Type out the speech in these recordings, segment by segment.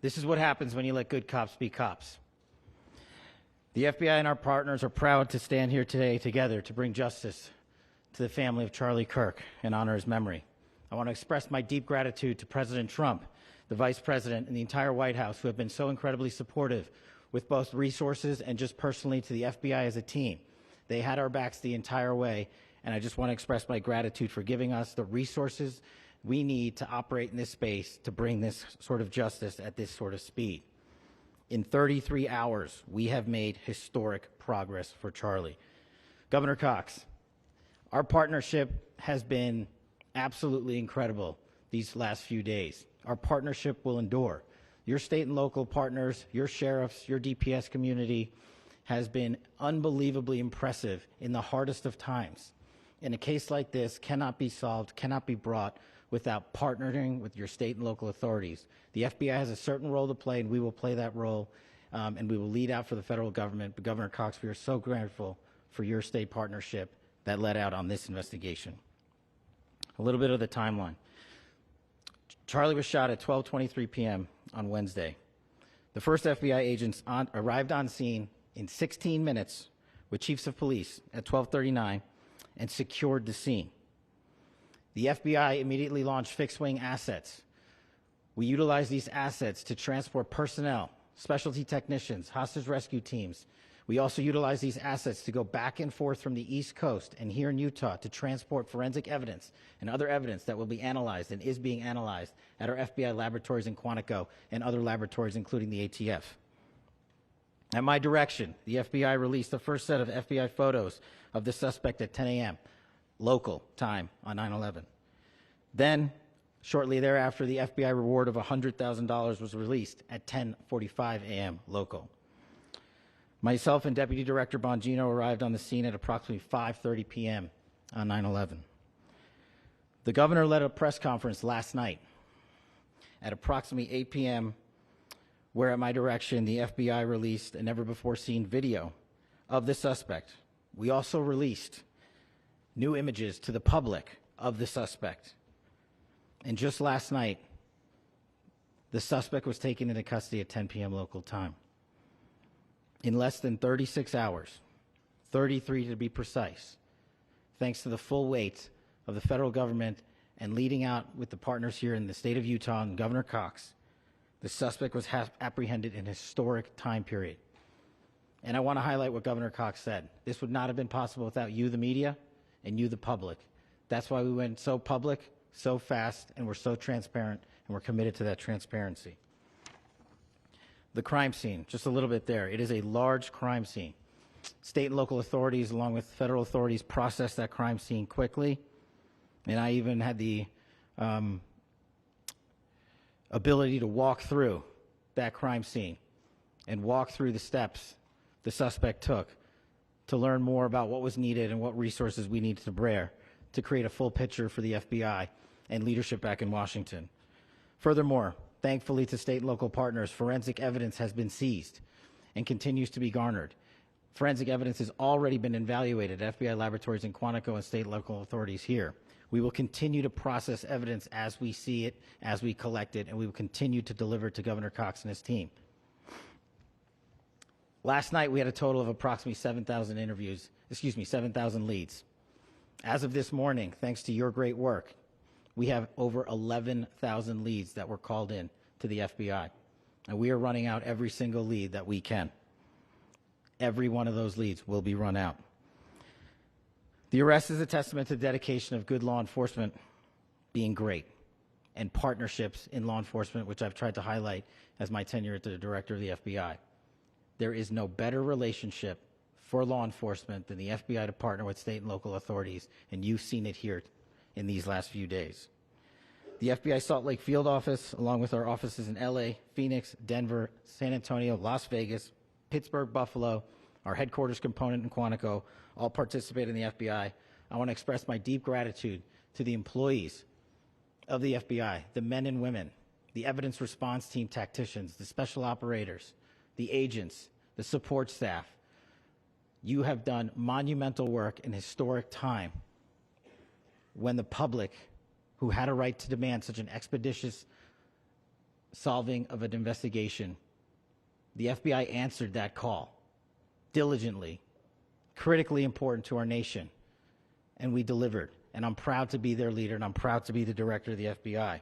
This is what happens when you let good cops be cops. The FBI and our partners are proud to stand here today together to bring justice to the family of Charlie Kirk and honor his memory. I want to express my deep gratitude to President Trump, the Vice President, and the entire White House who have been so incredibly supportive with both resources and just personally to the FBI as a team. They had our backs the entire way, and I just want to express my gratitude for giving us the resources we need to operate in this space to bring this sort of justice at this sort of speed. In 33 hours, we have made historic progress for Charlie. Governor Cox, our partnership has been absolutely incredible these last few days. Our partnership will endure. Your state and local partners, your sheriffs, your DPS community has been unbelievably impressive in the hardest of times. And a case like this cannot be solved, cannot be brought without partnering with your state and local authorities. The FBI has a certain role to play, and we will play that role, and we will lead out for the federal government. But Governor Cox, we are so grateful for your state partnership that led out on this investigation. A little bit of the timeline. Charlie was shot at 12:23 p.m. on Wednesday. The first FBI agents arrived on scene in 16 minutes with chiefs of police at 12:39 and secured the scene. The FBI immediately launched fixed-wing assets. We utilized these assets to transport personnel, specialty technicians, hostage rescue teams. We also utilized these assets to go back and forth from the East Coast and here in Utah to transport forensic evidence and other evidence that will be analyzed and is being analyzed at our FBI laboratories in Quantico and other laboratories, including the ATF. At my direction, the FBI released the first set of FBI photos of the suspect at 10 a.m. local time on 9/11. Then, shortly thereafter, the FBI reward of $100,000 was released at 10:45 a.m. local. Myself and Deputy Director Bongino arrived on the scene at approximately 5:30 p.m. on 9/11. The governor led a press conference last night at approximately 8 p.m., where at my direction, the FBI released a never-before-seen video of the suspect. We also released new images to the public of the suspect. And just last night, the suspect was taken into custody at 10 p.m. local time. In less than 36 hours, 33 to be precise, thanks to the full weight of the federal government and leading out with the partners here in the state of Utah and Governor Cox, the suspect was apprehended in a historic time period. And I want to highlight what Governor Cox said. This would not have been possible without you, the media, and you, the public. That's why we went so public, so fast, and we're so transparent, and we're committed to that transparency. The crime scene, just a little bit there. It is a large crime scene. State and local authorities, along with federal authorities, processed that crime scene quickly. And I even had the ability to walk through that crime scene and walk through the steps the suspect took to learn more about what was needed and what resources we needed to bear to create a full picture for the FBI and leadership back in Washington. Furthermore, thankfully to state and local partners, forensic evidence has been seized and continues to be garnered. Forensic evidence has already been evaluated at FBI laboratories in Quantico and state and local authorities here. We will continue to process evidence as we see it, as we collect it, and we will continue to deliver to Governor Cox and his team. Last night, we had a total of approximately 7,000 leads. As of this morning, thanks to your great work, we have over 11,000 leads that were called in to the FBI. And we are running out every single lead that we can. Every one of those leads will be run out. The arrest is a testament to the dedication of good law enforcement being great and partnerships in law enforcement, which I've tried to highlight as my tenure as the director of the FBI. There is no better relationship for law enforcement than the FBI to partner with state and local authorities, and you've seen it here in these last few days. The FBI Salt Lake field office, along with our offices in LA, Phoenix, Denver, San Antonio, Las Vegas, Pittsburgh, Buffalo, our headquarters component in Quantico, all participate in the FBI. I want to express my deep gratitude to the employees of the FBI, the men and women, the evidence response team tacticians, the special operators, the agents, the support staff. You have done monumental work in historic time when the public, who had a right to demand such an expeditious solving of an investigation. The FBI answered that call diligently, critically important to our nation, and we delivered. And I'm proud to be their leader, and I'm proud to be the director of the FBI.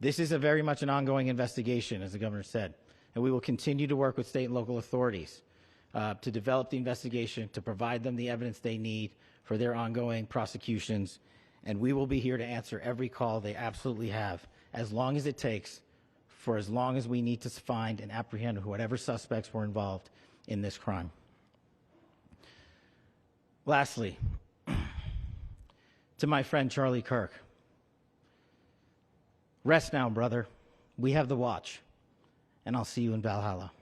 This is very much an ongoing investigation, as the governor said, and we will continue to work with state and local authorities to develop the investigation, to provide them the evidence they need for their ongoing prosecutions, and we will be here to answer every call they absolutely have, as long as it takes, for as long as we need to find and apprehend whatever suspects were involved in this crime. Lastly, to my friend Charlie Kirk, rest now, brother. We have the watch, and I'll see you in Valhalla.